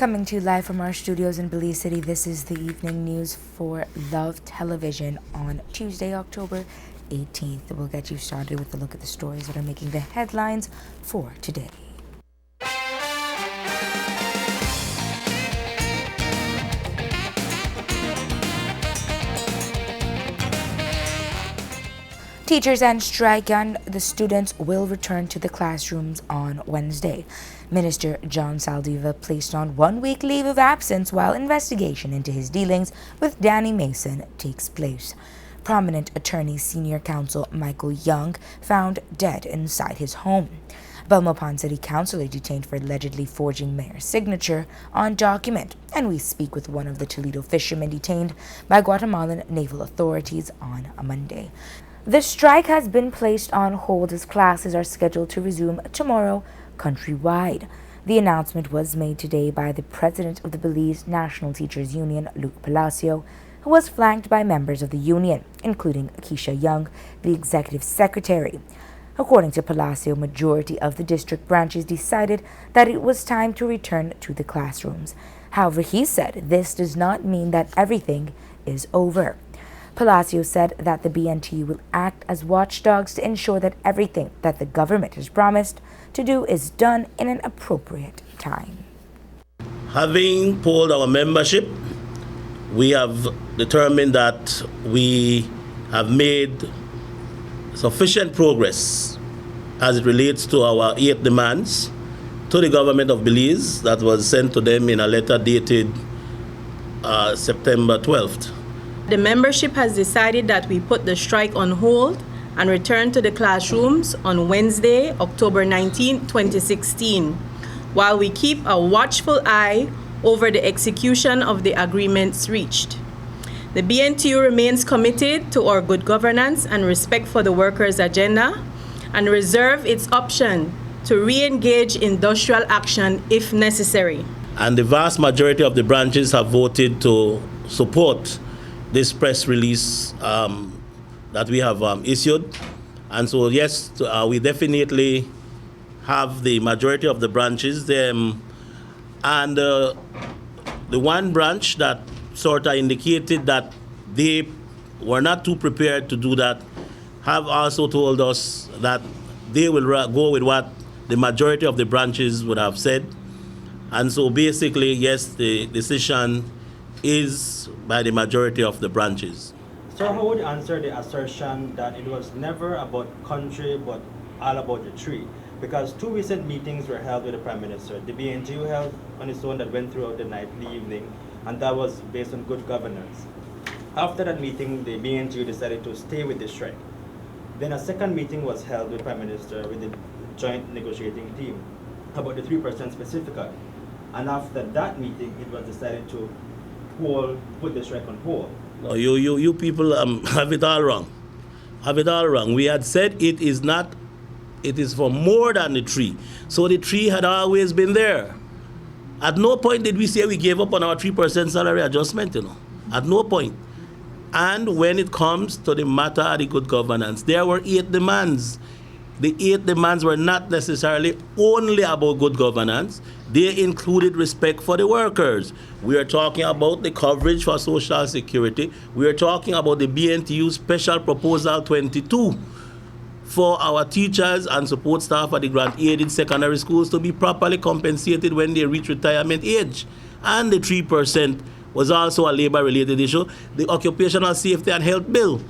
Coming to you live from our studios in Belize City, this is the evening news for Love Television on Tuesday, October 18th. We'll get you started with a look at the stories that are making the headlines for today. Teachers and strike, and the students will return to the classrooms on Wednesday. Minister John Saldiva placed on 1 week leave of absence while investigation into his dealings with Danny Mason takes place. Prominent attorney senior counsel Michael Young found dead inside his home. Belmopan City Councilor detained for allegedly forging mayor's signature on document. And we speak with one of the Toledo fishermen detained by Guatemalan naval authorities on a Monday. The strike has been placed on hold as classes are scheduled to resume tomorrow countrywide. The announcement was made today by the president of the Belize National Teachers Union, Luke Palacio, who was flanked by members of the union, including Keisha Young, the executive secretary. According to Palacio, majority of the district branches decided that it was time to return to the classrooms. However, he said this does not mean that everything is over. Palacio said that the BNT will act as watchdogs to ensure that everything that the government has promised to do is done in an appropriate time. Having polled our membership, we have determined that we have made sufficient progress as it relates to our 8 demands to the government of Belize that was sent to them in a letter dated September 12th. The membership has decided that we put the strike on hold and return to the classrooms on Wednesday, October 19, 2016, while we keep a watchful eye over the execution of the agreements reached. The BNTU remains committed to our good governance and respect for the workers' agenda and reserve its option to re-engage industrial action if necessary. And the vast majority of the branches have voted to support this press release that we have issued. And so, yes, we definitely have the majority of the branches. And the one branch that sort of indicated that they were not too prepared to do that have also told us that they will go with what the majority of the branches would have said. And so basically, yes, the decision is by the majority of the branches. Sir, how would you answer the assertion that it was never about country but all about the tree? Because 2 recent meetings were held with the Prime Minister. The BNTU held on its own that went throughout the night, the evening, and that was based on good governance. After that meeting, the BNTU decided to stay with the strike. Then a second meeting was held with the Prime Minister with the joint negotiating team about the 3% specifically. And after that meeting, it was decided to put the strike on hold. No, you people have it all wrong. Have it all wrong. We had said it is for more than the tree. So the tree had always been there. At no point did we say we gave up on our 3% salary adjustment, At no point. And when it comes to the matter of the good governance, there were 8 demands. The 8 demands were not necessarily only about good governance. They included respect for the workers. We are talking about the coverage for Social Security. We are talking about the BNTU Special Proposal 22 for our teachers and support staff at the grant-aided secondary schools to be properly compensated when they reach retirement age. And the 3% was also a labor-related issue. The Occupational Safety and Health Bill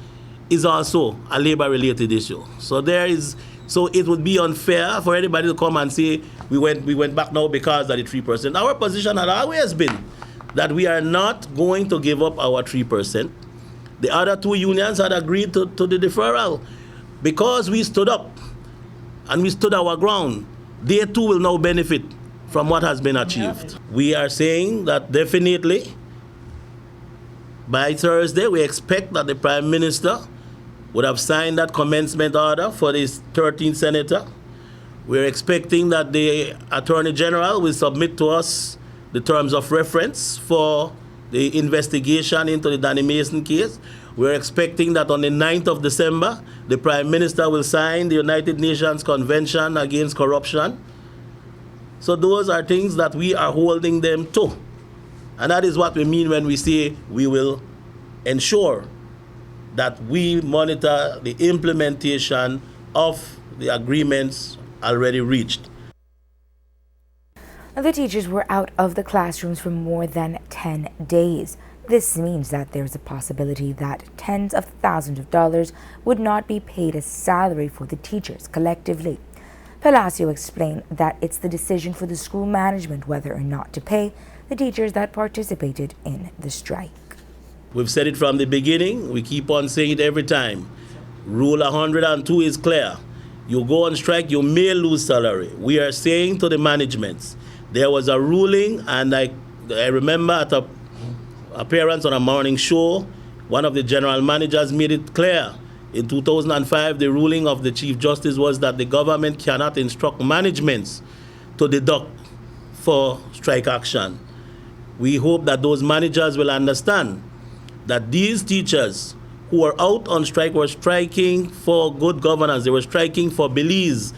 is also a labor-related issue. So it would be unfair for anybody to come and say we went back now because of the 3%. Our position had always been that we are not going to give up our 3%. The other 2 unions had agreed to the deferral because we stood up and we stood our ground. They too will now benefit from what has been achieved. We are saying that definitely by Thursday we expect that the Prime Minister would have signed that commencement order for this 13th senator. We're expecting that the Attorney General will submit to us the terms of reference for the investigation into the Danny Mason case. We're expecting that on the 9th of December, the Prime Minister will sign the United Nations Convention Against Corruption. So those are things that we are holding them to. And that is what we mean when we say we will ensure that we monitor the implementation of the agreements already reached. The teachers were out of the classrooms for more than 10 days. This means that there is a possibility that tens of thousands of dollars would not be paid as salary for the teachers collectively. Palacio explained that it's the decision for the school management whether or not to pay the teachers that participated in the strike. We've said it from the beginning. We keep on saying it every time. Rule 102 is clear. You go on strike, you may lose salary. We are saying to the managements, there was a ruling, and I remember at a appearance on a morning show, one of the general managers made it clear. In 2005, the ruling of the Chief Justice was that the government cannot instruct managements to deduct for strike action. We hope that those managers will understand that these teachers who are out on strike were striking for good governance. They were striking for Belize.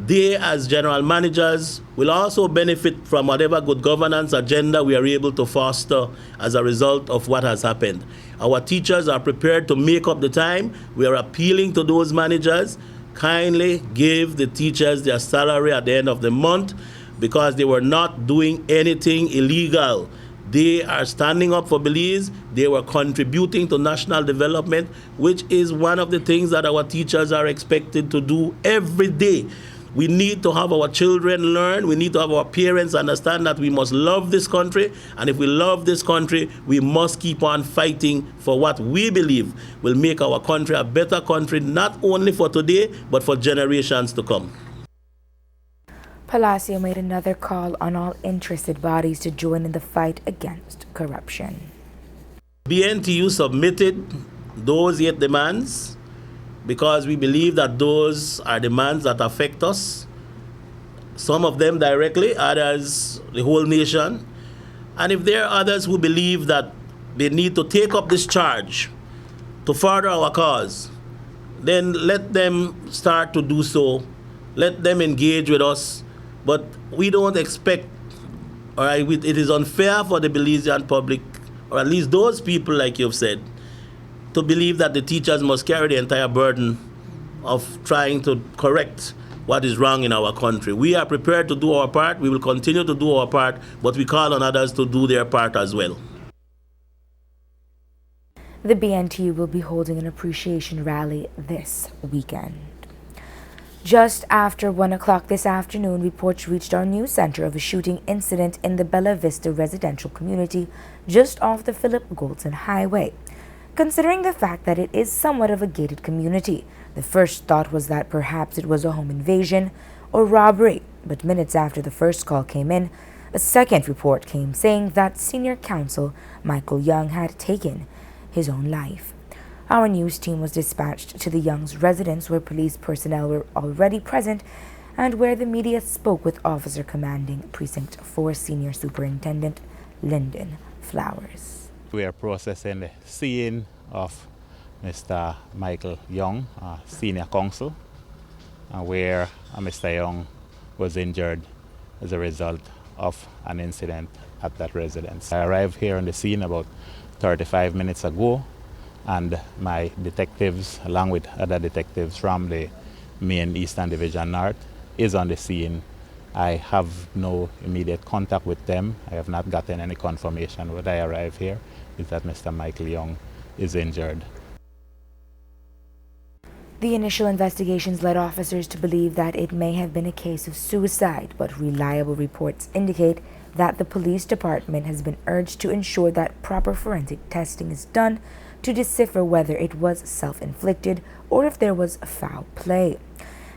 They, as general managers, will also benefit from whatever good governance agenda we are able to foster as a result of what has happened. Our teachers are prepared to make up the time. We are appealing to those managers. Kindly give the teachers their salary at the end of the month, because they were not doing anything illegal. They are standing up for Belize. They were contributing to national development, which is one of the things that our teachers are expected to do every day. We need to have our children learn. We need to have our parents understand that we must love this country. And if we love this country, we must keep on fighting for what we believe will make our country a better country, not only for today, but for generations to come. Palacio made another call on all interested bodies to join in the fight against corruption. BNTU submitted those 8 demands because we believe that those are demands that affect us. Some of them directly, others the whole nation. And if there are others who believe that they need to take up this charge to further our cause, then let them start to do so. Let them engage with us. But we don't expect, all right, it is unfair for the Belizean public, or at least those people, like you've said, to believe that the teachers must carry the entire burden of trying to correct what is wrong in our country. We are prepared to do our part. We will continue to do our part, but we call on others to do their part as well. The BNTU will be holding an appreciation rally this weekend. Just after 1 o'clock this afternoon, reports reached our news center of a shooting incident in the Bella Vista residential community just off the Philip Goldson Highway. Considering the fact that it is somewhat of a gated community, the first thought was that perhaps it was a home invasion or robbery, but minutes after the first call came in, a second report came saying that senior counsel Michael Young had taken his own life. Our news team was dispatched to the Young's residence, where police personnel were already present and where the media spoke with Officer Commanding Precinct 4 Senior Superintendent Lyndon Flowers. We are processing the scene of Mr. Michael Young, senior counsel, where Mr. Young was injured as a result of an incident at that residence. I arrived here on the scene about 35 minutes ago, and my detectives, along with other detectives from the main Eastern Division North, is on the scene. I have no immediate contact with them. I have not gotten any confirmation when I arrived here is that Mr. Michael Young is injured. The initial investigations led officers to believe that it may have been a case of suicide, but reliable reports indicate that the police department has been urged to ensure that proper forensic testing is done to decipher whether it was self-inflicted or if there was foul play.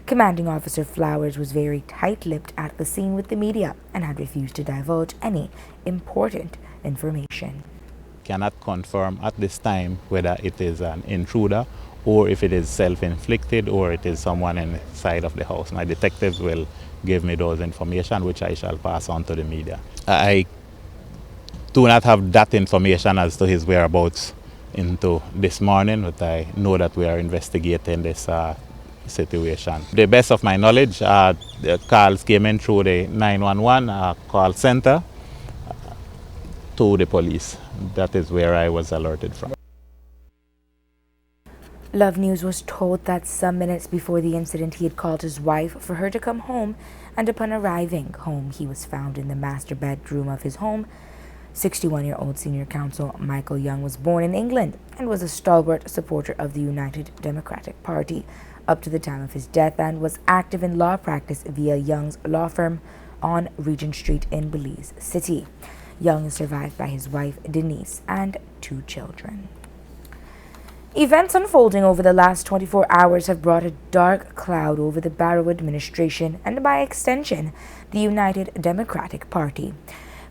Commanding Officer Flowers was very tight-lipped at the scene with the media and had refused to divulge any important information. Cannot confirm at this time whether it is an intruder or if it is self-inflicted or it is someone inside of the house. My detectives will give me those information, which I shall pass on to the media. I do not have that information as to his whereabouts into this morning, but I know that we are investigating this situation. The best of my knowledge, the calls came in through the 911 call center to the police. That is where I was alerted from. Love News was told that some minutes before the incident he had called his wife for her to come home, and upon arriving home he was found in the master bedroom of his home. 61-year-old senior counsel Michael Young was born in England and was a stalwart supporter of the United Democratic Party up to the time of his death, and was active in law practice via Young's law firm on Regent Street in Belize City. Young is survived by his wife Denise and 2 children. Events unfolding over the last 24 hours have brought a dark cloud over the Barrow administration and, by extension, the United Democratic Party.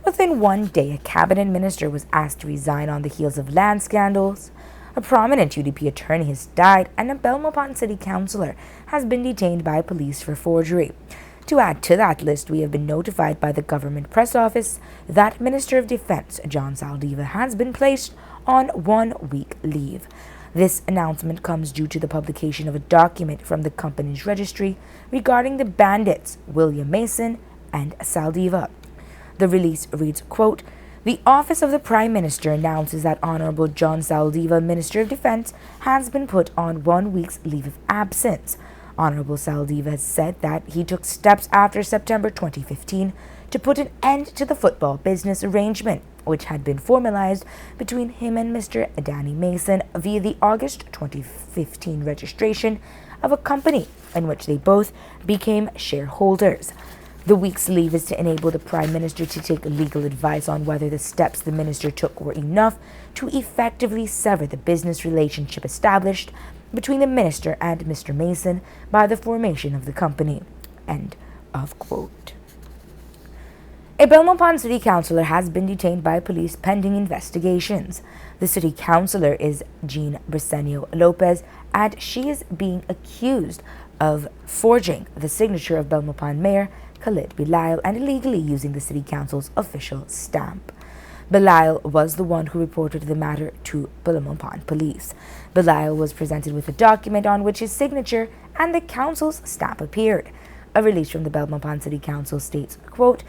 Within one day, a cabinet minister was asked to resign on the heels of land scandals. A prominent UDP attorney has died, and a Belmopan city councillor has been detained by police for forgery. To add to that list, we have been notified by the government press office that Minister of Defense John Saldiva has been placed on 1-week leave. This announcement comes due to the publication of a document from the company's registry regarding the bandits William Mason and Saldiva. The release reads, quote, "The Office of the Prime Minister announces that Honorable John Saldiva, Minister of Defense, has been put on 1 week's leave of absence. Honorable Saldiva has said that he took steps after September 2015 to put an end to the football business arrangement, which had been formalized between him and Mr. Danny Mason via the August 2015 registration of a company in which they both became shareholders. The week's leave is to enable the Prime Minister to take legal advice on whether the steps the minister took were enough to effectively sever the business relationship established between the minister and Mr. Mason by the formation of the company." End of quote. A Belmopan city councillor has been detained by police pending investigations. The city councillor is Jean Briceño Lopez, and she is being accused of forging the signature of Belmopan Mayor Khalid Belail and illegally using the city council's official stamp. Belail was the one who reported the matter to Belmopan police. Belail was presented with a document on which his signature and the council's stamp appeared. A release from the Belmopan City Council states, quote,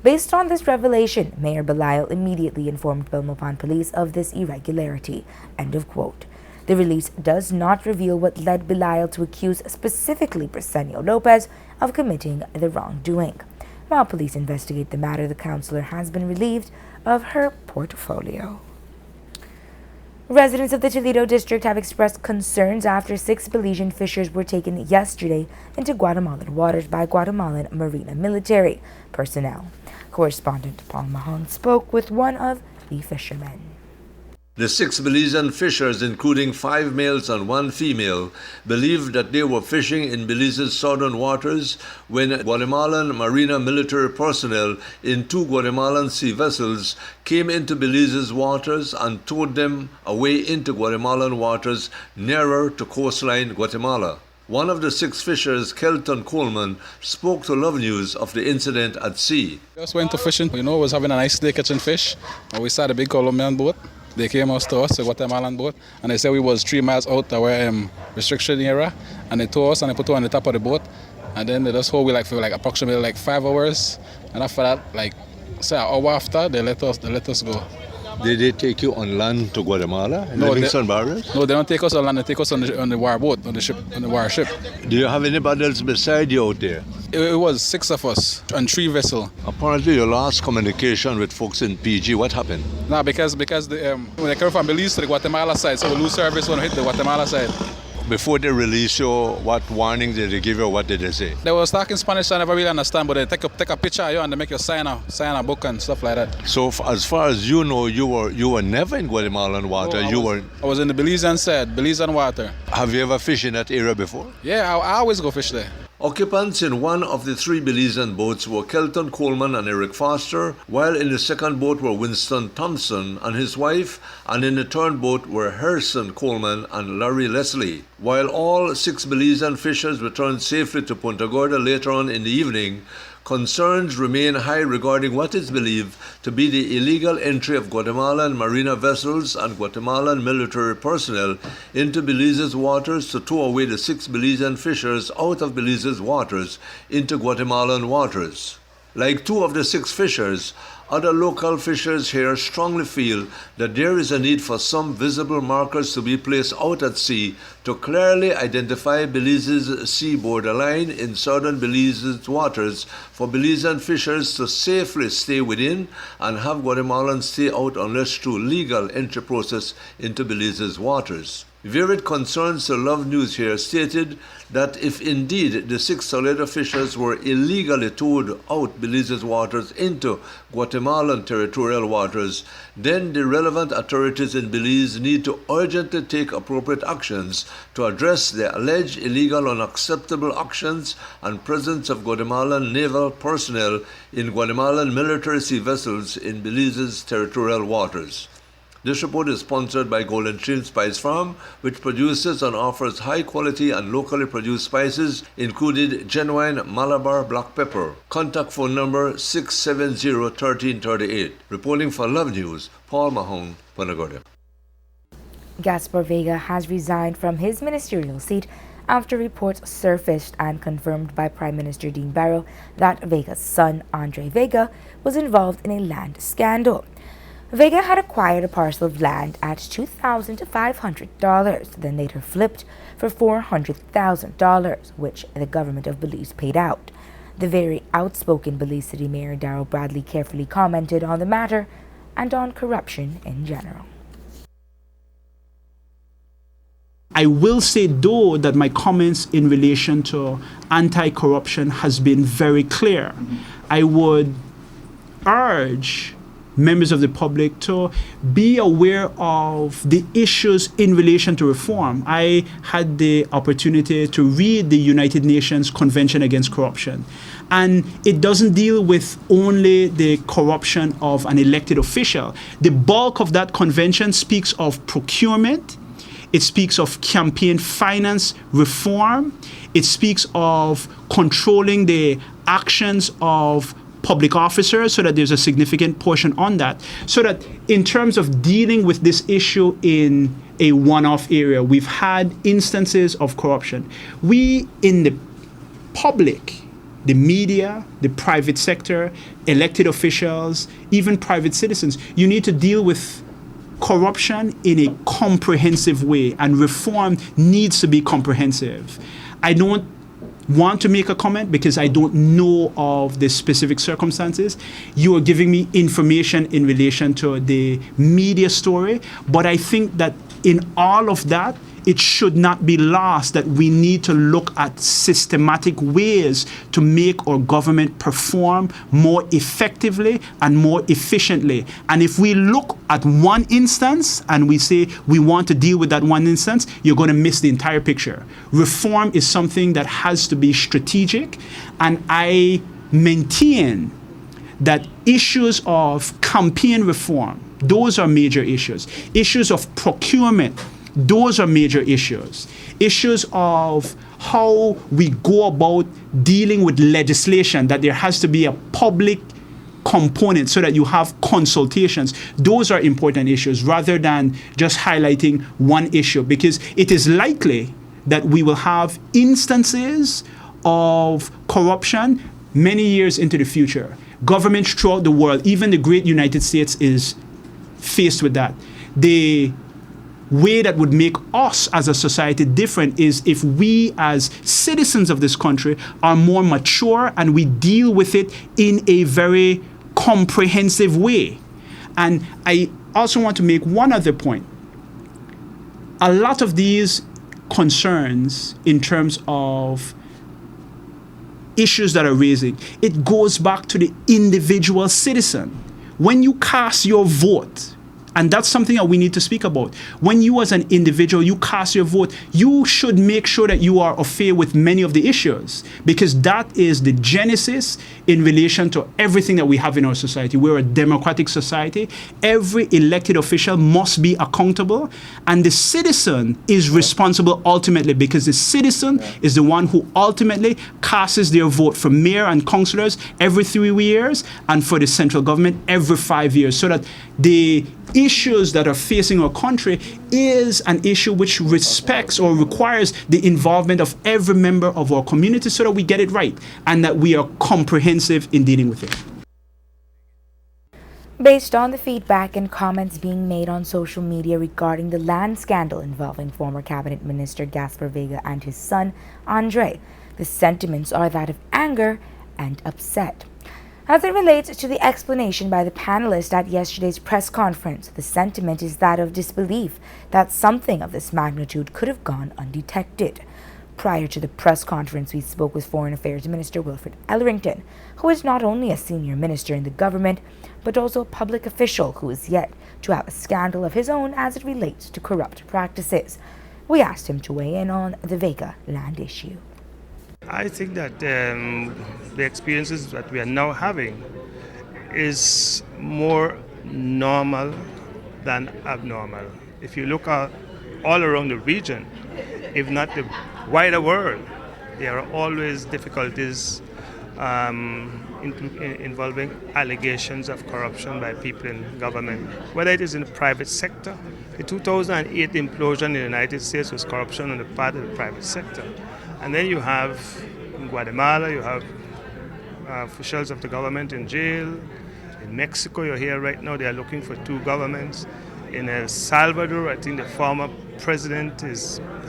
"Based on this revelation, Mayor Belail immediately informed Belmopan police of this irregularity." End of quote. The release does not reveal what led Belail to accuse specifically Briceño Lopez of committing the wrongdoing. While police investigate the matter, the councillor has been relieved of her portfolio. Residents of the Toledo district have expressed concerns after 6 Belizean fishers were taken yesterday into Guatemalan waters by Guatemalan Marina military personnel. Correspondent Paul Mahon spoke with one of the fishermen. The 6 Belizean fishers, including 5 males and 1 female, believed that they were fishing in Belize's southern waters when Guatemalan Marina military personnel in 2 Guatemalan sea vessels came into Belize's waters and towed them away into Guatemalan waters nearer to coastline Guatemala. One of the 6 fishers, Kelton Coleman, spoke to Love News of the incident at sea. Just went to fishing, was having a nice day catching fish, and we saw the big Colombian boat. They came out to us, a Guatemalan boat, and they said we was 3 miles out our restriction area, and they towed us and they put us on the top of the boat, and then they just hold we for approximately 5 hours, and after that, say an hour after, they let us go. Did they take you on land to Guatemala? No, Livingston Barriers? No, they don't take us on land. They take us on the war boat, on the war ship. Do you have anybody else beside you out there? It was 6 of us on 3 vessels. Apparently, your last communication with folks in PG, what happened? No, because when they come from Belize to the Guatemala side, so we lose service when we hit the Guatemala side. Before they release you, what warning did they give you? What did they say? They was talking Spanish, I never really understand, but they take a picture of you and they make you sign a book and stuff like that. So as far as you know, you were never in Guatemalan water. I was in the Belizean side, Belizean water. Have you ever fished in that area before? Yeah, I always go fish there. Occupants in one of the 3 Belizean boats were Kelton Coleman and Eric Foster, while in the second boat were Winston Thompson and his wife, and in the third boat were Harrison Coleman and Larry Leslie. While all 6 Belizean fishers returned safely to Punta Gorda later on in the evening, concerns remain high regarding what is believed to be the illegal entry of Guatemalan marina vessels and Guatemalan military personnel into Belize's waters to tow away the 6 Belizean fishers out of Belize's waters into Guatemalan waters. Like 2 of the 6 fishers, other local fishers here strongly feel that there is a need for some visible markers to be placed out at sea to clearly identify Belize's sea borderline in southern Belize's waters for Belizean fishers to safely stay within and have Guatemalans stay out unless through legal entry process into Belize's waters. Varied concerns to Love News here stated that if indeed the 6 Toledo fishers were illegally towed out Belize's waters into Guatemalan territorial waters, then the relevant authorities in Belize need to urgently take appropriate actions to address the alleged illegal unacceptable actions and presence of Guatemalan naval personnel in Guatemalan military sea vessels in Belize's territorial waters. This report is sponsored by Golden Stream Spice Farm, which produces and offers high-quality and locally produced spices, including genuine Malabar black pepper. Contact phone number 670-1338. Reporting for Love News, Paul Mahone, Punta Gorda. Gaspar Vega has resigned from his ministerial seat after reports surfaced and confirmed by Prime Minister Dean Barrow that Vega's son, Andre Vega, was involved in a land scandal. Vega had acquired a parcel of land at $2,500, then later flipped for $400,000, which the government of Belize paid out. The very outspoken Belize City Mayor Darrell Bradley carefully commented on the matter and on corruption in general. I will say, though, that my comments in relation to anti-corruption has been very clear. I would urge members of the public to be aware of the issues in relation to reform. I had the opportunity to read the United Nations Convention Against Corruption, and it doesn't deal with only the corruption of an elected official. The bulk of that convention speaks of procurement. It speaks of campaign finance reform. It speaks of controlling the actions of public officers, so that there's a significant portion on that. So that in terms of dealing with this issue in a one-off area, we've had instances of corruption. We in the public, the media, the private sector, elected officials, even private citizens, you need to deal with corruption in a comprehensive way, and reform needs to be comprehensive. I don't want to make a comment because I don't know of the specific circumstances. You are giving me information in relation to the media story, but I think that in all of that, it should not be lost that we need to look at systematic ways to make our government perform more effectively and more efficiently. And if we look at one instance and we say we want to deal with that one instance, you're going to miss the entire picture. Reform is something that has to be strategic, and I maintain that issues of campaign reform, those are major issues. Issues of procurement, those are major issues. Issues of how we go about dealing with legislation, that there has to be a public component so that you have consultations. Those are important issues rather than just highlighting one issue, because it is likely that we will have instances of corruption many years into the future. Governments throughout the world, even the great United States, is faced with that. The way that would make us as a society different is if we as citizens of this country are more mature and we deal with it in a very comprehensive way. And I also want to make one other point. A lot of these concerns in terms of issues that are raising, it goes back to the individual citizen. When you cast your vote And that's something that we need to speak about. When you as an individual, you cast your vote, you should make sure that you are au fait with many of the issues, because that is the genesis in relation to everything that we have in our society. We're a democratic society. Every elected official must be accountable, and the citizen is responsible ultimately, because the citizen is the one who ultimately casts their vote for mayor and councillors every 3 years, and for the central government every 5 years, so that the issues that are facing our country is an issue which respects or requires the involvement of every member of our community, so that we get it right and that we are comprehensive in dealing with it. Based on the feedback and comments being made on social media regarding the land scandal involving former cabinet minister Gaspar Vega and his son Andre, the sentiments are that of anger and upset. As it relates to the explanation by the panelists at yesterday's press conference, the sentiment is that of disbelief that something of this magnitude could have gone undetected. Prior to the press conference, we spoke with Foreign Affairs Minister Wilfred Ellerington, who is not only a senior minister in the government, but also a public official who is yet to have a scandal of his own as it relates to corrupt practices. We asked him to weigh in on the Vega land issue. I think that the experiences that we are now having is more normal than abnormal. If you look at all around the region, if not the wider world, there are always difficulties involving allegations of corruption by people in government, whether it is in the private sector. The 2008 implosion in the United States was corruption on the part of the private sector. And then you have, in Guatemala, you have officials of the government in jail. In Mexico, you're here right now, they are looking for 2 governments. In El Salvador, I think the former president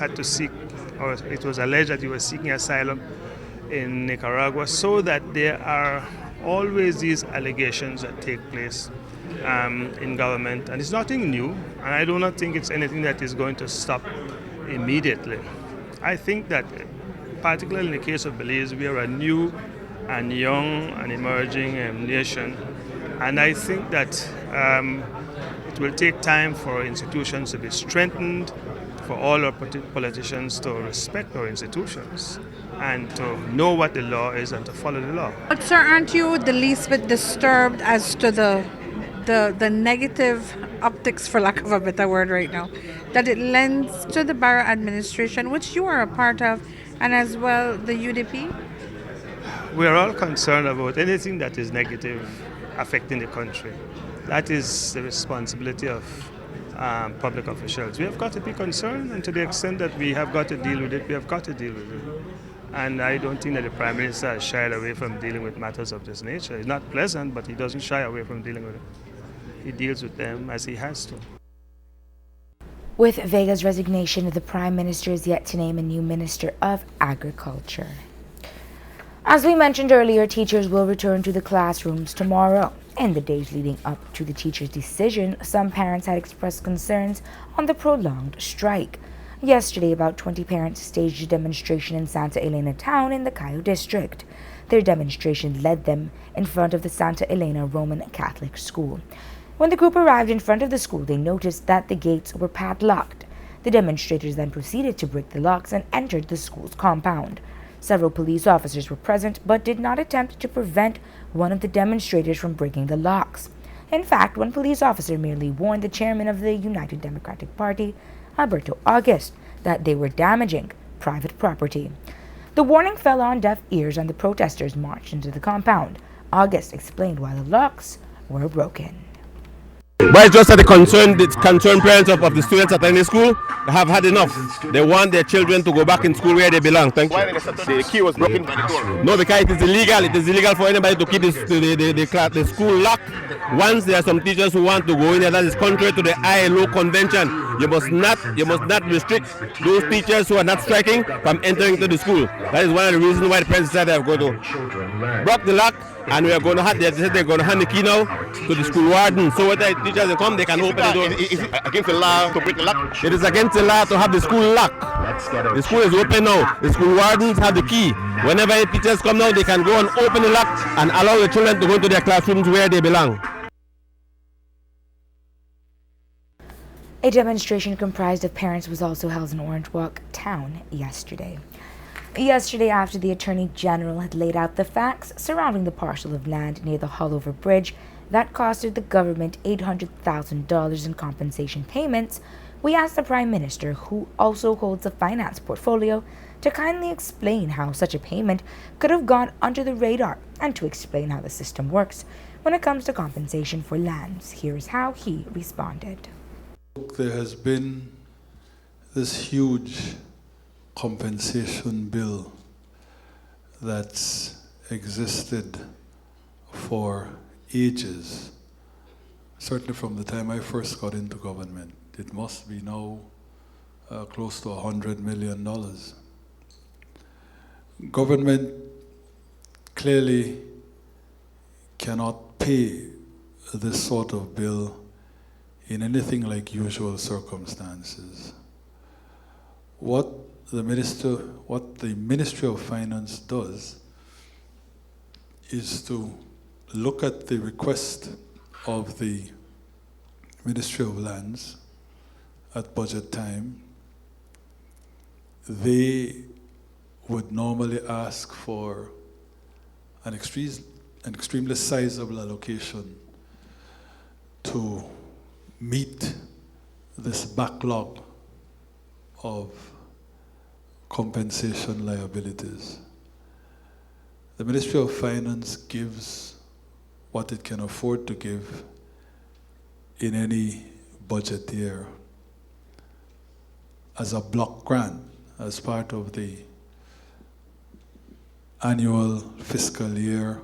had to seek, or it was alleged that he was seeking asylum in Nicaragua, so that there are always these allegations that take place in government. And it's nothing new, and I do not think it's anything that is going to stop immediately. I think that, particularly in the case of Belize, we are a new and young and emerging nation. And I think that it will take time for institutions to be strengthened, for all our politicians to respect our institutions and to know what the law is and to follow the law. But sir, aren't you the least bit disturbed as to the negative optics, for lack of a better word right now, that it lends to the Barrow administration, which you are a part of, and as well the UDP? We are all concerned about anything that is negative affecting the country. That is the responsibility of public officials. We have got to be concerned, and to the extent that we have got to deal with it, we have got to deal with it. And I don't think that the Prime Minister has shied away from dealing with matters of this nature. It's not pleasant, but he doesn't shy away from dealing with it. He deals with them as he has to. With Vega's resignation, the Prime Minister is yet to name a new Minister of Agriculture. As we mentioned earlier, teachers will return to the classrooms tomorrow. In the days leading up to the teachers' decision, some parents had expressed concerns on the prolonged strike. Yesterday, about 20 parents staged a demonstration in Santa Elena town in the Cayo district. Their demonstration led them in front of the Santa Elena Roman Catholic School. When the group arrived in front of the school, they noticed that the gates were padlocked. The demonstrators then proceeded to break the locks and entered the school's compound. Several police officers were present but did not attempt to prevent one of the demonstrators from breaking the locks. In fact, one police officer merely warned the chairman of the United Democratic Party, Alberto August, that they were damaging private property. The warning fell on deaf ears and the protesters marched into the compound. August explained why the locks were broken. But it's just that the concerned parents of the students attending school have had enough. They want their children to go back in school where they belong. Thank you. Why the key was broken by the door? No, because it is illegal. It is illegal for anybody to keep the school locked. Once there are some teachers who want to go in there, that is contrary to the ILO convention. You must not restrict those teachers who are not striking from entering to the school. That is one of the reasons why the parents decided they are going to block the lock. And we are going to have, they're going to hand the key now to the school warden. So when the teachers come, they can open the door. Is it against the law to break the lock? It is against the law to have the school locked. The school is open now. The school wardens have the key. Whenever the teachers come now, they can go and open the lock and allow the children to go to their classrooms where they belong. A demonstration comprised of parents was also held in Orange Walk Town yesterday. Yesterday, after the Attorney General had laid out the facts surrounding the parcel of land near the Hullover Bridge that costed the government $800,000 in compensation payments, we asked the Prime Minister, who also holds a finance portfolio, to kindly explain how such a payment could have gone under the radar and to explain how the system works when it comes to compensation for lands. Here's how he responded. There has been this huge compensation bill that's existed for ages, certainly from the time I first got into government. It must be now close to $100 million. Government clearly cannot pay this sort of bill in anything like usual circumstances. What the Ministry of Finance does is to look at the request of the Ministry of Lands at budget time. They would normally ask for an extremely sizable allocation to meet this backlog of compensation liabilities. The Ministry of Finance gives what it can afford to give in any budget year as a block grant, as part of the annual fiscal year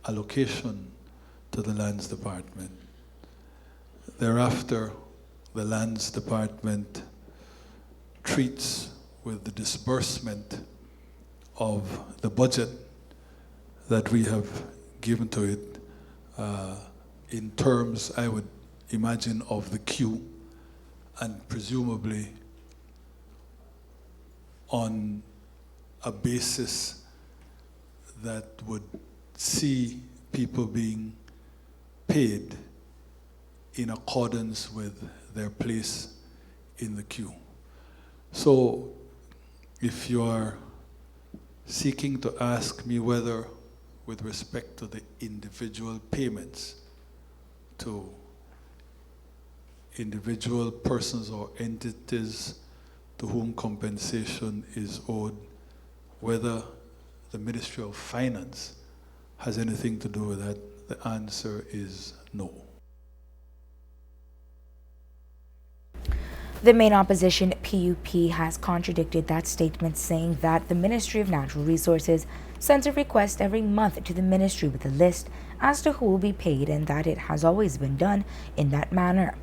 allocation to the Lands Department. Thereafter, the Lands Department treats with the disbursement of the budget that we have given to it in terms, I would imagine, of the queue, and presumably on a basis that would see people being paid in accordance with their place in the queue. So if you are seeking to ask me whether, with respect to the individual payments to individual persons or entities to whom compensation is owed, whether the Ministry of Finance has anything to do with that, the answer is no. The main opposition, PUP, has contradicted that statement, saying that the Ministry of Natural Resources sends a request every month to the ministry with a list as to who will be paid, and that it has always been done in that manner.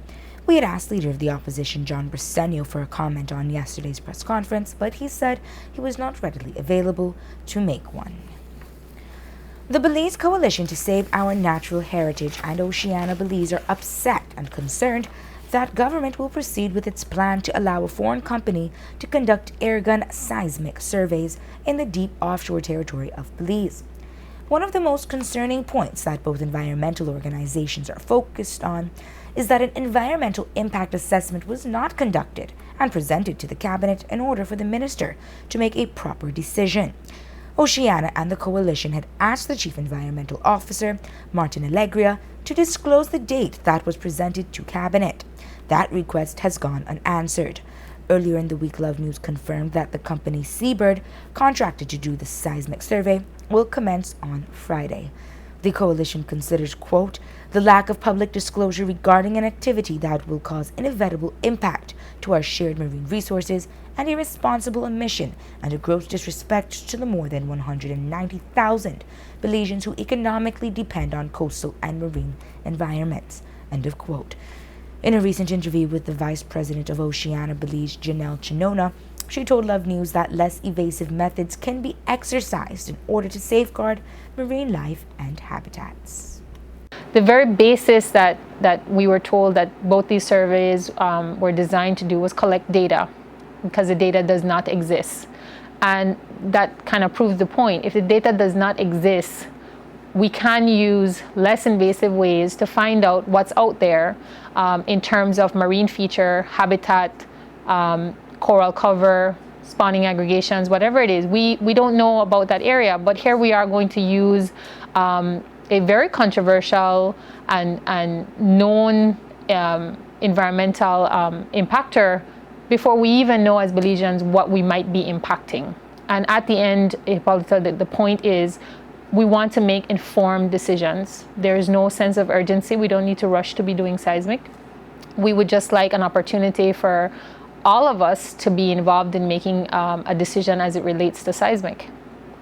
We had asked Leader of the Opposition, John Briceño, for a comment on yesterday's press conference, but he said he was not readily available to make one. The Belize Coalition to Save Our Natural Heritage and Oceana Belize are upset and concerned that government will proceed with its plan to allow a foreign company to conduct airgun seismic surveys in the deep offshore territory of Belize. One of the most concerning points that both environmental organizations are focused on is that an environmental impact assessment was not conducted and presented to the cabinet in order for the minister to make a proper decision. Oceana and the coalition had asked the Chief Environmental Officer, Martin Alegria, to disclose the date that was presented to cabinet. That request has gone unanswered. Earlier in the week, Love News confirmed that the company Seabird, contracted to do the seismic survey, will commence on Friday. The coalition considers, quote, the lack of public disclosure regarding an activity that will cause inevitable impact to our shared marine resources and irresponsible omission and a gross disrespect to the more than 190,000 Belizeans who economically depend on coastal and marine environments, end of quote. In a recent interview with the Vice President of Oceana Belize, Janelle Chinona, she told Love News that less evasive methods can be exercised in order to safeguard marine life and habitats. The very basis that we were told that both these surveys were designed to do was collect data, because the data does not exist. And that kind of proves the point. If the data does not exist, we can use less invasive ways to find out what's out there in terms of marine feature, habitat, coral cover, spawning aggregations, whatever it is. We don't know about that area, but here we are going to use a very controversial and known environmental impactor before we even know as Belizeans what we might be impacting. And at the end, Hippolyta, the point is we want to make informed decisions. There is no sense of urgency. We don't need to rush to be doing seismic. We would just like an opportunity for all of us to be involved in making a decision as it relates to seismic.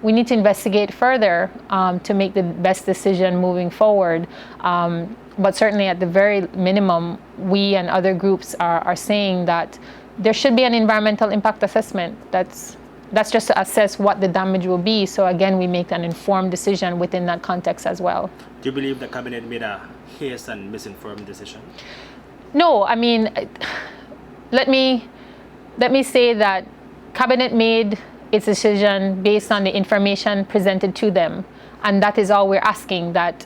We need to investigate further to make the best decision moving forward. But certainly at the very minimum, we and other groups are saying that there should be an environmental impact assessment. That's just to assess what the damage will be. So again, we make an informed decision within that context as well. Do you believe the cabinet made a hasty and misinformed decision? No, I mean, let me say that cabinet made its decision based on the information presented to them. And that is all we're asking, that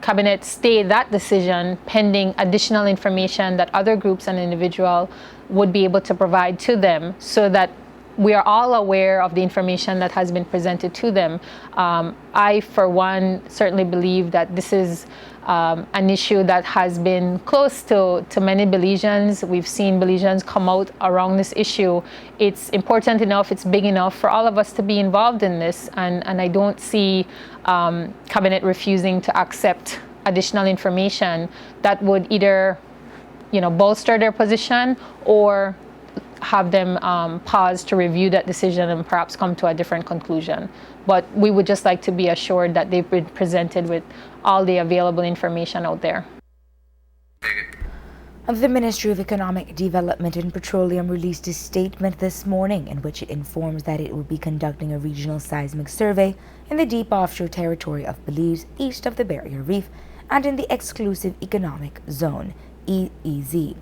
cabinet stay that decision pending additional information that other groups and individuals would be able to provide to them, so that we are all aware of the information that has been presented to them. I, for one, certainly believe that this is an issue that has been close to many Belizeans. We've seen Belizeans come out around this issue. It's important enough, it's big enough for all of us to be involved in this, and I don't see cabinet refusing to accept additional information that would either, bolster their position or have them pause to review that decision and perhaps come to a different conclusion. But we would just like to be assured that they've been presented with all the available information out there. The Ministry of Economic Development and Petroleum released a statement this morning in which it informs that it will be conducting a regional seismic survey in the deep offshore territory of Belize, east of the Barrier Reef, and in the Exclusive Economic Zone, EEZ,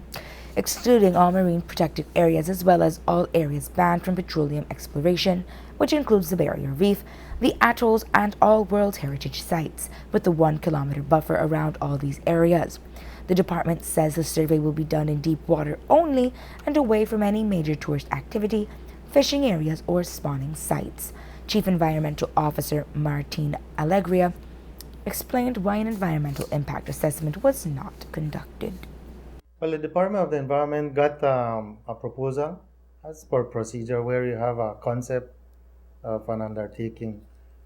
excluding all marine protected areas as well as all areas banned from petroleum exploration, which includes the Barrier Reef, the atolls, and all World Heritage Sites, with the 1 kilometer buffer around all these areas. The department says the survey will be done in deep water only and away from any major tourist activity, fishing areas, or spawning sites. Chief Environmental Officer Martin Alegria explained why an environmental impact assessment was not conducted. Well, the Department of the Environment got a proposal as per procedure where you have a concept of an undertaking,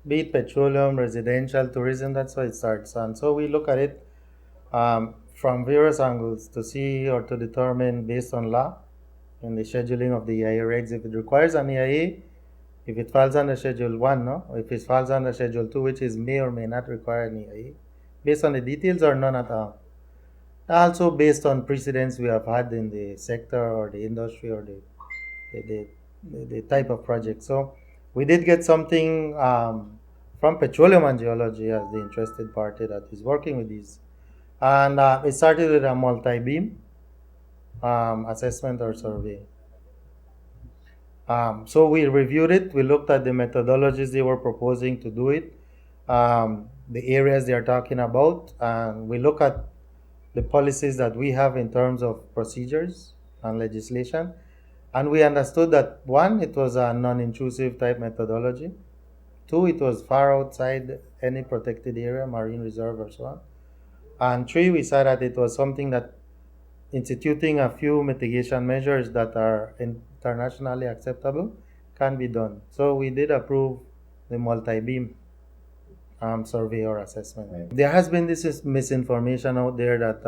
be it petroleum, residential, tourism, that's why it starts. And so we look at it from various angles to see or to determine based on law and the scheduling of the EIA regs if it requires an EIA, if it falls under Schedule 1, no? If it falls under Schedule 2, which is may or may not require an EIA, based on the details or none at all. Also based on precedents we have had in the sector or the industry or the type of project. So we did get something from Petroleum and Geology as the interested party that is working with these. And it started with a multi-beam assessment or survey. So we reviewed it, we looked at the methodologies they were proposing to do it, the areas they are talking about, and we look at the policies that we have in terms of procedures and legislation. And we understood that 1, it was a non-intrusive type methodology. 2, it was far outside any protected area, marine reserve or so on. And 3, we said that it was something that instituting a few mitigation measures that are internationally acceptable can be done. So we did approve the multi-beam survey or assessment. Right. There has been this misinformation out there that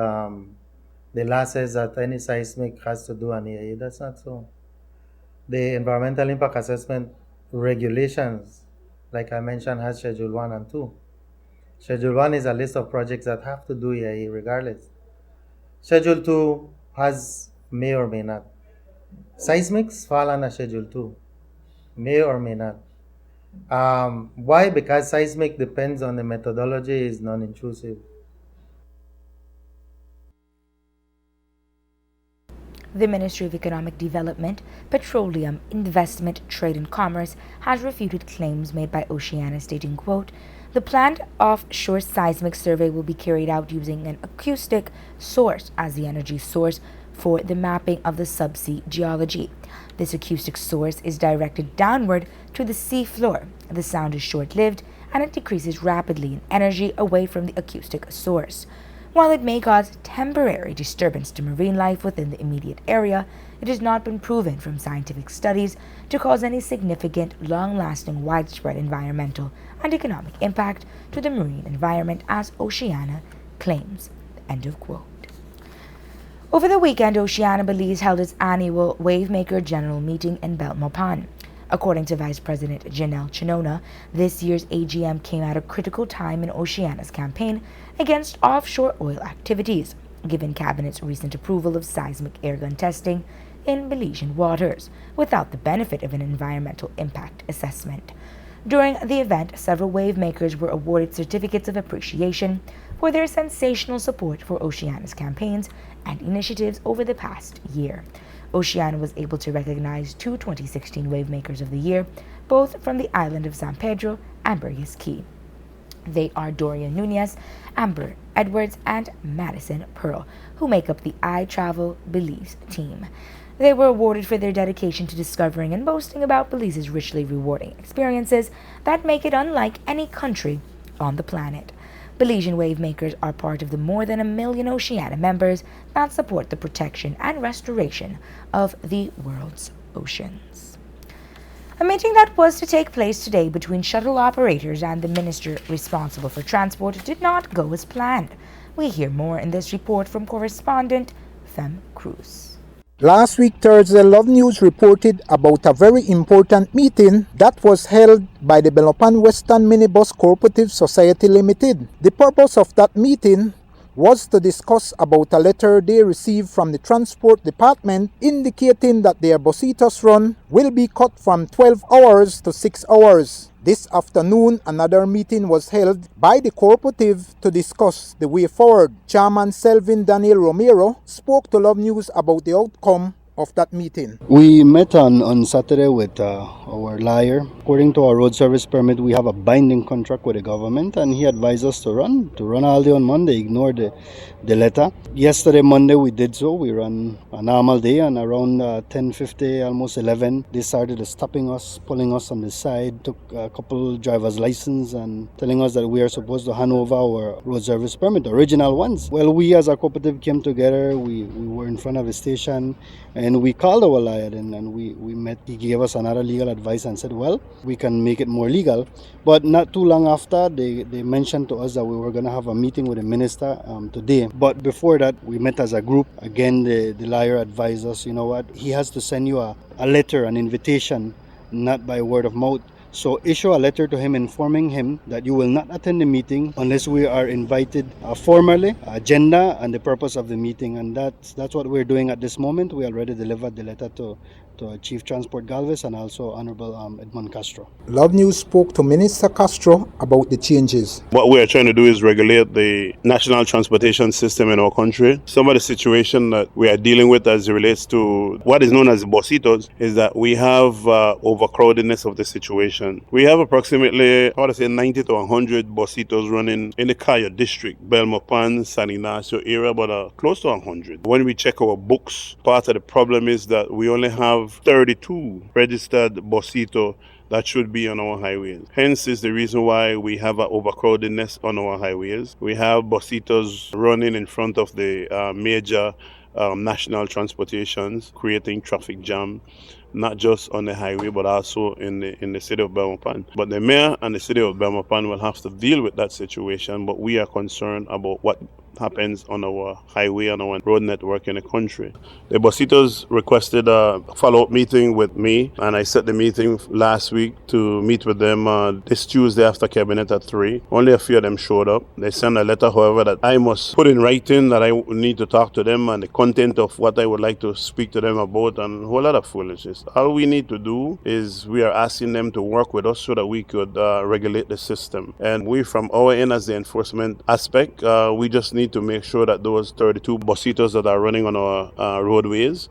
the law says that any seismic has to do an EIA. That's not so. The environmental impact assessment regulations, like I mentioned, has Schedule 1 and 2. Schedule 1 is a list of projects that have to do EIA regardless. Schedule 2 has may or may not. Seismics fall under Schedule 2, may or may not. Why? Because seismic depends on the methodology, is non-intrusive. The Ministry of Economic Development, Petroleum, Investment, Trade and Commerce has refuted claims made by Oceana stating, quote, "The planned offshore seismic survey will be carried out using an acoustic source as the energy source for the mapping of the subsea geology. This acoustic source is directed downward to the sea floor. The sound is short-lived and it decreases rapidly in energy away from the acoustic source. While it may cause temporary disturbance to marine life within the immediate area, it has not been proven from scientific studies to cause any significant, long-lasting, widespread environmental and economic impact to the marine environment as Oceana claims." End of quote. Over the weekend, Oceana Belize held its annual Wavemaker General Meeting in Belmopan. According to Vice President Janelle Chinona, this year's AGM came at a critical time in Oceana's campaign against offshore oil activities, given Cabinet's recent approval of seismic airgun testing in Belizean waters, without the benefit of an environmental impact assessment. During the event, several wave makers were awarded certificates of appreciation for their sensational support for Oceana's campaigns and initiatives over the past year. Oceana was able to recognize two 2016 Wave Makers of the Year, both from the island of San Pedro and Burgess Key. They are Dorian Nunez, Amber Edwards, and Madison Pearl, who make up the I Travel Belize team. They were awarded for their dedication to discovering and boasting about Belize's richly rewarding experiences that make it unlike any country on the planet. Belizean wave makers are part of the more than 1 million Oceana members that support the protection and restoration of the world's oceans. A meeting that was to take place today between shuttle operators and the minister responsible for transport did not go as planned. We hear more in this report from correspondent Fem Cruz. Last week, Thursday, Love News reported about a very important meeting that was held by the Belmopan Western Minibus Cooperative Society Limited. The purpose of that meeting was to discuss about a letter they received from the Transport Department indicating that their Bositos run will be cut from 12 hours to 6 hours. This afternoon, another meeting was held by the cooperative to discuss the way forward. Chairman Selvin Daniel Romero spoke to Love News about the outcome of that meeting. We met on Saturday with our lawyer. According to our road service permit, we have a binding contract with the government, and he advised us to run all day on Monday, ignore the letter. Yesterday, Monday, we did so. We ran a normal day, and around 10:50, almost 11, they started stopping us, pulling us on the side, took a couple driver's license and telling us that we are supposed to hand over our road service permit, original ones. Well, we as a cooperative came together. We were in front of the station, and we called our lawyer, and we met. He gave us another legal advice and said, well, we can make it more legal. But not too long after, they mentioned to us that we were going to have a meeting with the minister today. But before that, we met as a group. Again, the lawyer advised us, you know what, he has to send you a letter, an invitation, not by word of mouth. So issue a letter to him informing him that you will not attend the meeting unless we are invited formally, agenda and the purpose of the meeting. And that's what we're doing at this moment. We already delivered the letter to Chief Transport Galvez and also Honorable Edmond Castro. Love News spoke to Minister Castro about the changes. What we are trying to do is regulate the national transportation system in our country. Some of the situation that we are dealing with as it relates to what is known as Bositos is that we have overcrowdedness of the situation. We have approximately, 90 to 100 Bositos running in the Kaya district, Belmopan, San Ignacio area, but close to 100. When we check our books, part of the problem is that we only have 32 registered Bosito that should be on our highways. Hence is the reason why we have an overcrowdedness on our highways. We have Bositos running in front of the major national transportations, creating traffic jam, not just on the highway but also in the city of Belmopan. But the mayor and the city of Belmopan will have to deal with that situation, but we are concerned about what happens on our highway and our road network in the country. The Bositos requested a follow-up meeting with me, and I set the meeting last week to meet with them this Tuesday after cabinet at 3. Only a few of them showed up. They sent a letter, however, that I must put in writing that I need to talk to them and the content of what I would like to speak to them about and a whole lot of foolishness. All we need to do is we are asking them to work with us so that we could regulate the system. And we, from our end as the enforcement aspect, we just need need to make sure that those 32 busitos that are running on our roadways,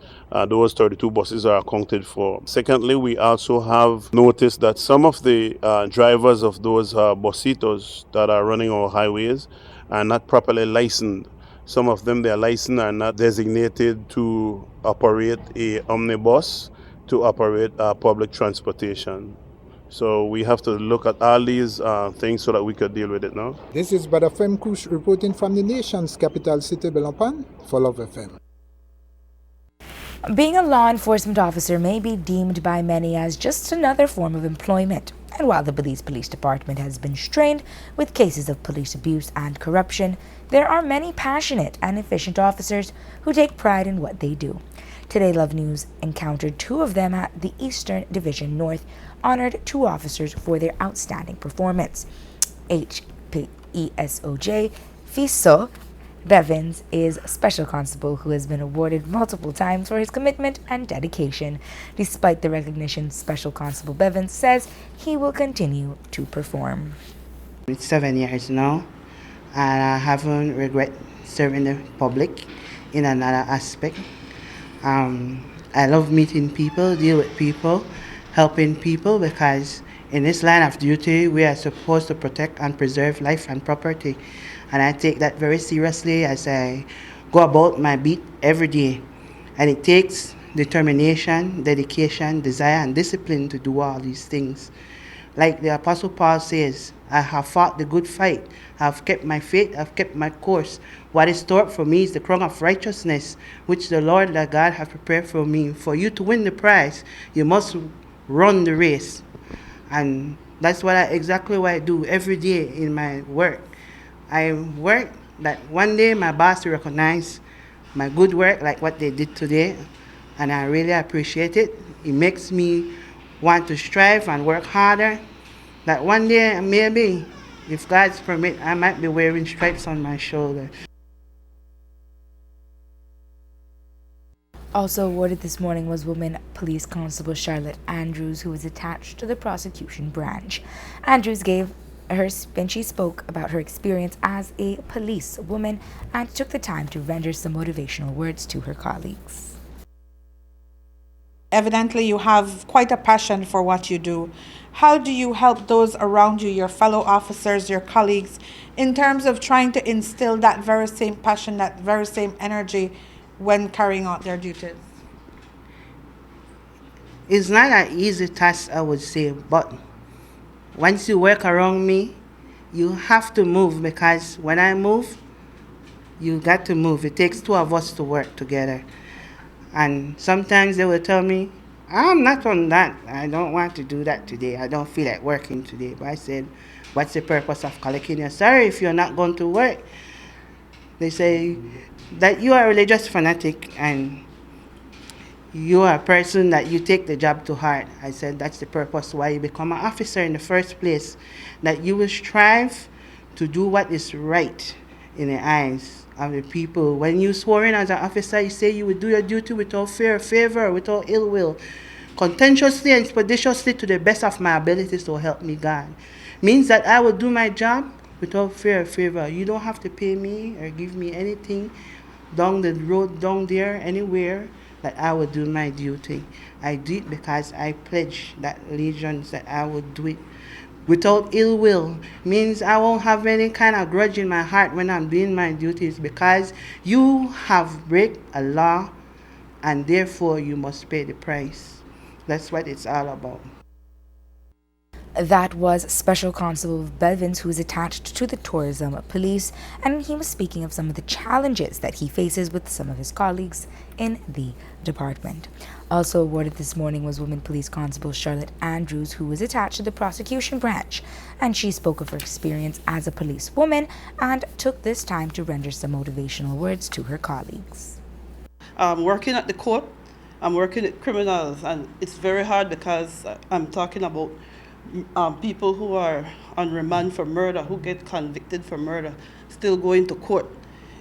those 32 buses are accounted for. Secondly, we also have noticed that some of the drivers of those busitos that are running our highways are not properly licensed. Some of them, their license are not designated to operate a omnibus, to operate public transportation. So we have to look at all these things so that we could deal with it now. This is Brother Fem Kush reporting from the nation's capital city, Belmopan, for Love FM. Being a law enforcement officer may be deemed by many as just another form of employment. And while the Belize Police Department has been strained with cases of police abuse and corruption, there are many passionate and efficient officers who take pride in what they do. Today, Love News encountered two of them at the Eastern Division North, honored two officers for their outstanding performance. HPESOJ Fiso Bevins is a special constable who has been awarded multiple times for his commitment and dedication. Despite the recognition, Special Constable Bevins says he will continue to perform. It's 7 years now, and I haven't regret serving the public in another aspect. I love meeting people, deal with people, helping people, because in this line of duty we are supposed to protect and preserve life and property, and I take that very seriously as I go about my beat every day. And it takes determination, dedication, desire and discipline to do all these things. Like the Apostle Paul says, I have fought the good fight, I have kept my faith, I have kept my course. What is stored for me is the crown of righteousness, which the Lord thy God has prepared for me. For you to win the prize, you must run the race. And that's exactly what I do every day in my work. I work that one day my boss will recognize my good work like what they did today, and I really appreciate it. It makes me want to strive and work harder, that one day maybe, if God's permit, I might be wearing stripes on my shoulder. Also awarded this morning was Woman Police Constable Charlotte Andrews, who was attached to the prosecution branch. Andrews gave her when she spoke about her experience as a police woman and took the time to render some motivational words to her colleagues. Evidently, you have quite a passion for what you do. How do you help those around you, your fellow officers, your colleagues, in terms of trying to instill that very same passion, that very same energy when carrying out their duties? It's not an easy task, I would say, but once you work around me, you have to move, because when I move, you got to move. It takes two of us to work together. And sometimes they will tell me, I'm not on that. I don't want to do that today. I don't feel like working today. But I said, what's the purpose of collecting your salary if you're not going to work? They say that you are a religious fanatic and you are a person that you take the job to heart. I said, that's the purpose why you become an officer in the first place, that you will strive to do what is right in the eyes of the people. When you swore in as an officer, you say you would do your duty without fear or favor, without ill will, contentiously and expeditiously to the best of my abilities, so help me God. Means that I will do my job without fear or favor. You don't have to pay me or give me anything down the road, down there, anywhere, that I will do my duty. I do it because I pledge that allegiance that I will do it without ill will. Means I won't have any kind of grudge in my heart when I'm doing my duties, because you have break a law and therefore you must pay the price. That's what it's all about. That was Special Constable Bevins, who is attached to the tourism police, and he was speaking of some of the challenges that he faces with some of his colleagues in the department. Also awarded this morning was Woman Police Constable Charlotte Andrews, who was attached to the prosecution branch, and she spoke of her experience as a police woman and took this time to render some motivational words to her colleagues. Working at the court, I'm working with criminals, and it's very hard because I'm talking about people who are on remand for murder, who get convicted for murder, still going to court.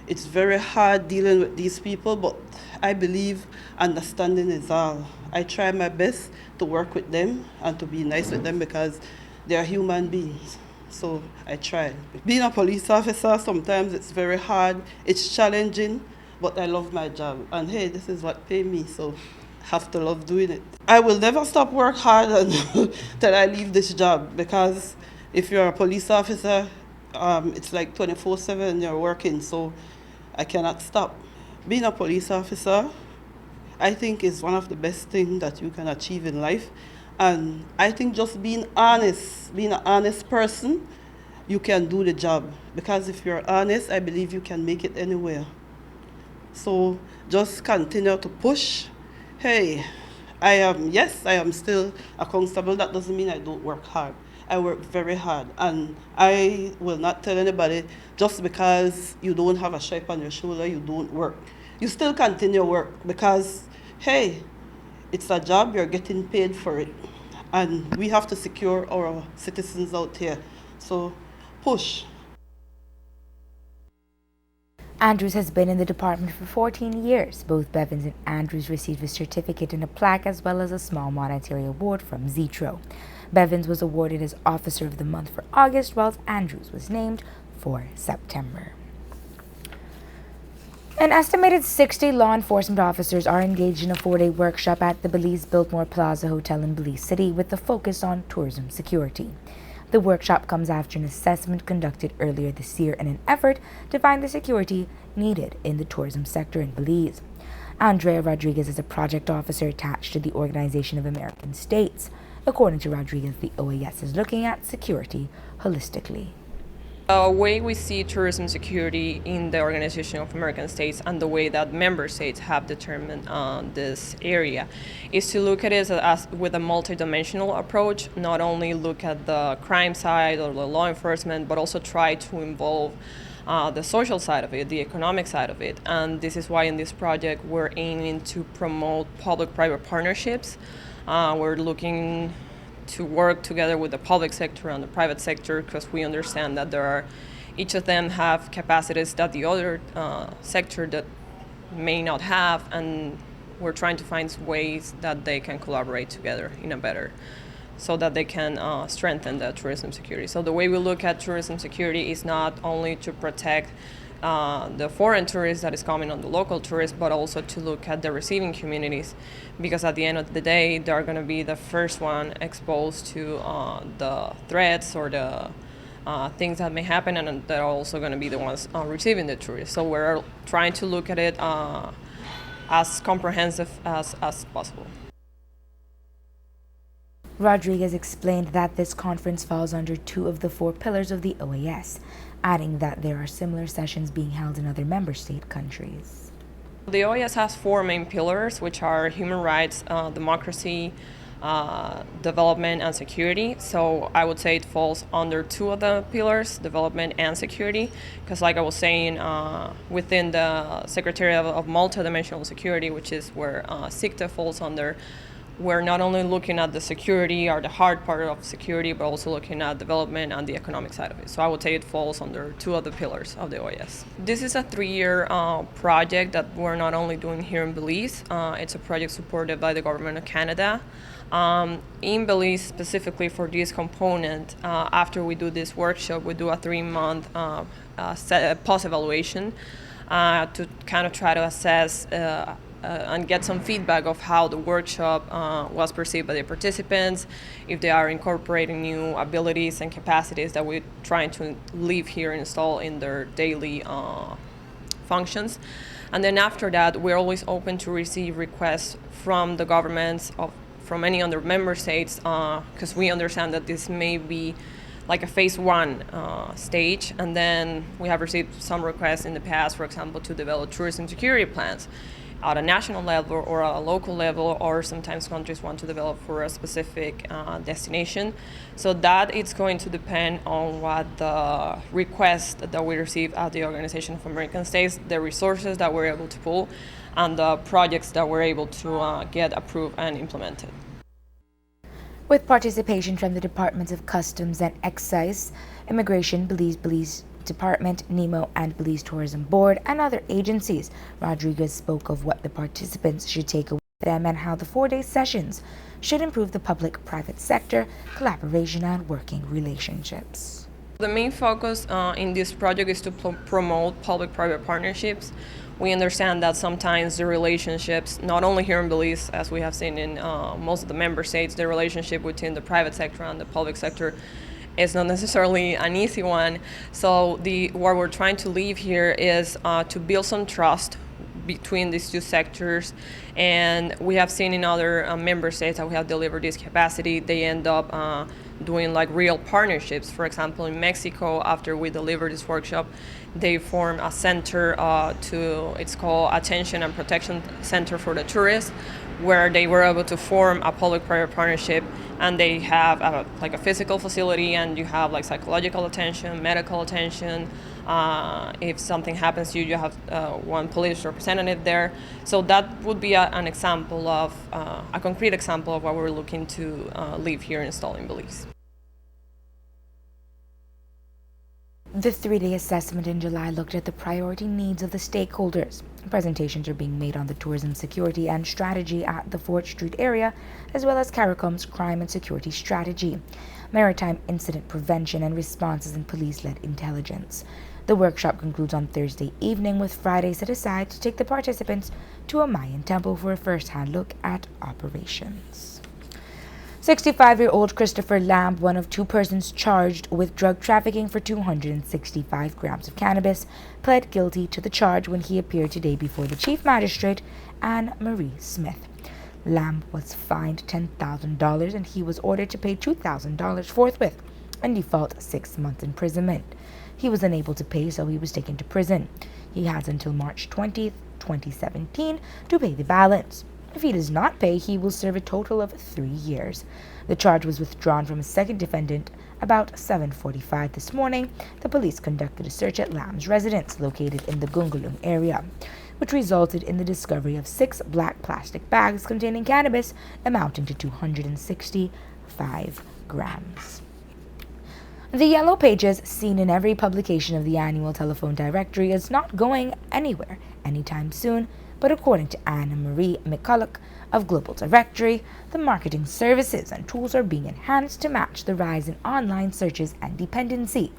It's very hard dealing with these people, but I believe understanding is all. I try my best to work with them and to be nice with them because they are human beings. So I try. Being a police officer, sometimes it's very hard, it's challenging, but I love my job. And hey, this is what pay me, so I have to love doing it. I will never stop work hard until I leave this job, because if you're a police officer, it's like 24/7 you're working, so I cannot stop. Being a police officer, I think, is one of the best things that you can achieve in life. And I think just being honest, being an honest person, you can do the job. Because if you're honest, I believe you can make it anywhere. So just continue to push. Hey, I am still a constable. That doesn't mean I don't work hard. I work very hard, and I will not tell anybody just because you don't have a stripe on your shoulder, you don't work. You still continue work because, hey, it's a job, you're getting paid for it. And we have to secure our citizens out here. So push. Andrews has been in the department for 14 years. Both Bevins and Andrews received a certificate and a plaque, as well as a small monetary award from Zetro. Bevins was awarded as Officer of the Month for August, whilst Andrews was named for September. An estimated 60 law enforcement officers are engaged in a 4-day workshop at the Belize Biltmore Plaza Hotel in Belize City with a focus on tourism security. The workshop comes after an assessment conducted earlier this year in an effort to find the security needed in the tourism sector in Belize. Andrea Rodriguez is a project officer attached to the Organization of American States. According to Rodriguez, the OAS is looking at security holistically. The way we see tourism security in the Organization of American States and the way that member states have determined this area is to look at it as with a multidimensional approach, not only look at the crime side or the law enforcement, but also try to involve the social side of it, the economic side of it. And this is why in this project we're aiming to promote public-private partnerships. We're looking to work together with the public sector and the private sector, because we understand that each of them have capacities that the other sector that may not have, and we're trying to find ways that they can collaborate together in a better, so that they can strengthen the tourism security. So the way we look at tourism security is not only to protect the foreign tourists that is coming on the local tourists, but also to look at the receiving communities, because at the end of the day, they're going to be the first one exposed to the threats or the things that may happen, and they're also going to be the ones receiving the tourists. So we're trying to look at it as comprehensive as possible. Rodriguez explained that this conference falls under 2 of the 4 pillars of the OAS, adding that there are similar sessions being held in other member state countries. The OAS has 4 main pillars, which are human rights, democracy, development, and security. So I would say it falls under 2 of the pillars, development and security, because like I was saying, within the Secretariat of Multidimensional Security, which is where SICTA falls under, we're not only looking at the security or the hard part of security, but also looking at development and the economic side of it. So I would say it falls under 2 of the pillars of the OAS. This is a 3-year project that we're not only doing here in Belize. It's a project supported by the government of Canada. In Belize, specifically for this component, after we do this workshop, we do a 3-month post-evaluation to kind of try to assess and get some feedback of how the workshop was perceived by the participants, if they are incorporating new abilities and capacities that we're trying to leave here and install in their daily functions. And then after that, we're always open to receive requests from the governments from any other member states, because we understand that this may be like a phase 1 stage, and then we have received some requests in the past, for example, to develop tourism security plans at a national level or a local level, or sometimes countries want to develop for a specific destination. So that it's going to depend on what the request that we receive at the Organization of American States, the resources that we're able to pull, and the projects that we're able to get approved and implemented. With participation from the Departments of Customs and Excise, Immigration, Belize Department, NEMO, and Belize Tourism Board, and other agencies, Rodriguez spoke of what the participants should take away with them and how the 4-day sessions should improve the public-private sector collaboration and working relationships. The main focus in this project is to promote public-private partnerships. We understand that sometimes the relationships, not only here in Belize, as we have seen in most of the member states, the relationship between the private sector and the public sector is not necessarily an easy one. So what we're trying to leave here is to build some trust between these two sectors. And we have seen in other member states that we have delivered this capacity, they end up doing like real partnerships. For example, in Mexico, after we delivered this workshop, they formed a center it's called Attention and Protection Center for the Tourists, where they were able to form a public-private partnership, and they have like a physical facility, and you have like psychological attention, medical attention. If something happens to you, you have one police representative there. So that would be an example of, a concrete example of what we're looking to leave here installed in Belize. The 3-day assessment in July looked at the priority needs of the stakeholders. Presentations are being made on the tourism security and strategy at the Fort Street area, as well as CARICOM's crime and security strategy, maritime incident prevention and responses, and police-led intelligence. The workshop concludes on Thursday evening, with Friday set aside to take the participants to a Mayan temple for a first-hand look at operations. 65-year-old Christopher Lamb, one of 2 persons charged with drug trafficking for 265 grams of cannabis, pled guilty to the charge when he appeared today before the Chief Magistrate, Anne Marie Smith. Lamb was fined $10,000 and he was ordered to pay $2,000 forthwith and default 6 months imprisonment. He was unable to pay, so he was taken to prison. He has until March 20th, 2017 to pay the balance. If he does not pay, he will serve a total of 3 years. The charge was withdrawn from a second defendant about 7:45 this morning. The police conducted a search at Lamb's residence located in the Gungalung area, which resulted in the discovery of 6 black plastic bags containing cannabis amounting to 265 grams. The yellow pages seen in every publication of the annual telephone directory is not going anywhere anytime soon, but according to Anna Marie McCulloch of Global Directory, the marketing services and tools are being enhanced to match the rise in online searches and dependency.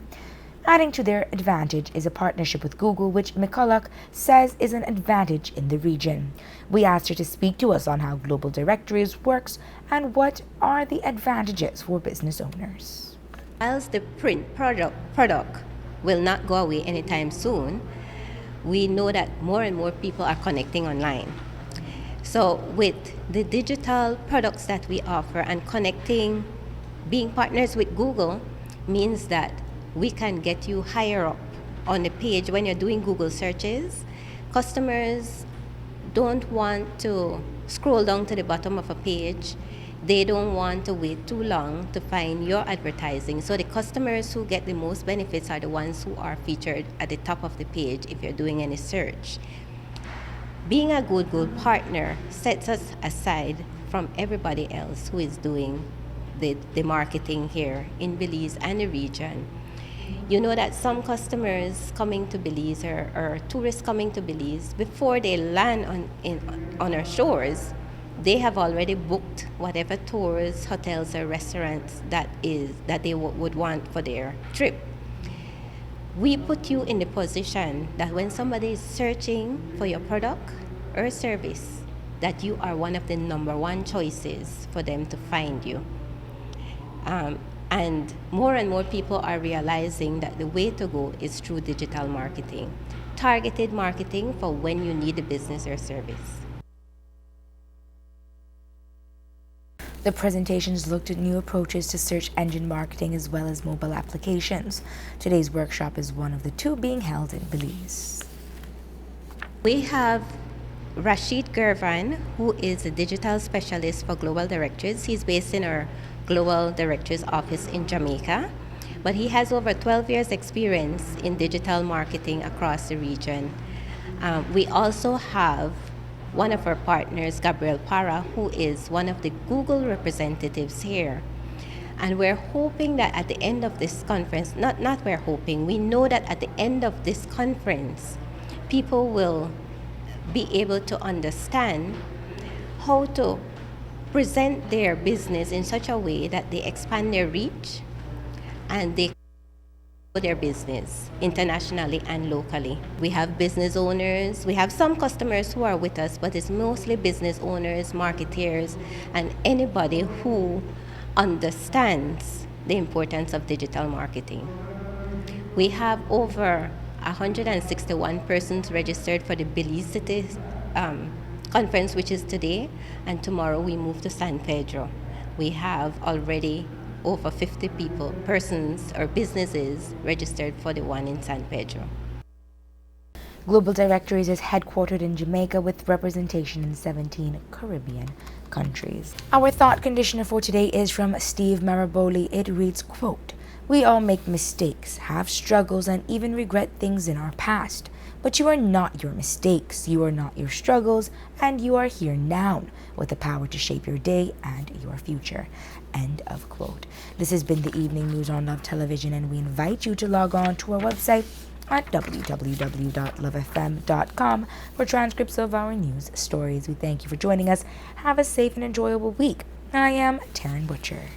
Adding to their advantage is a partnership with Google, which McCulloch says is an advantage in the region. We asked her to speak to us on how Global Directories works and what are the advantages for business owners. Whilst the print product will not go away anytime soon, we know that more and more people are connecting online. So with the digital products that we offer and connecting, being partners with Google means that we can get you higher up on the page when you're doing Google searches. Customers don't want to scroll down to the bottom of a page. They don't want to wait too long to find your advertising. So the customers who get the most benefits are the ones who are featured at the top of the page if you're doing any search. Being a Google partner sets us aside from everybody else who is doing the marketing here in Belize and the region. You know that some customers coming to Belize or tourists coming to Belize, before they land on our shores, they have already booked whatever tours, hotels, or restaurants that they would want for their trip. We put you in the position that when somebody is searching for your product or service, that you are one of the number 1 choices for them to find you. And more people are realizing that the way to go is through digital marketing, targeted marketing for when you need a business or service. The presentations looked at new approaches to search engine marketing as well as mobile applications. Today's workshop is one of the 2 being held in Belize. We have Rashid Gervan, who is a digital specialist for Global Directories. He's based in our Global Directories office in Jamaica, but he has over 12 years experience in digital marketing across the region. We also have one of our partners, Gabriel Parra, who is one of the Google representatives here. And we're hoping that at the end of this conference, we know that at the end of this conference, people will be able to understand how to present their business in such a way that they expand their reach and they their business internationally and locally. We have business owners, we have some customers who are with us, but it's mostly business owners, marketeers, and anybody who understands the importance of digital marketing. We have over 161 persons registered for the Belize City conference, which is today, and tomorrow we move to San Pedro. We have already over 50 persons or businesses registered for the one in San Pedro. Global Directories is headquartered in Jamaica with representation in 17 Caribbean countries. Our thought conditioner for today is from Steve Maraboli. It reads, quote, "We all make mistakes, have struggles, and even regret things in our past. But you are not your mistakes, you are not your struggles, and you are here now with the power to shape your day and your future." End of quote. This has been the Evening News on Love Television, and we invite you to log on to our website at www.lovefm.com for transcripts of our news stories. We thank you for joining us. Have a safe and enjoyable week. I am Taryn Butcher.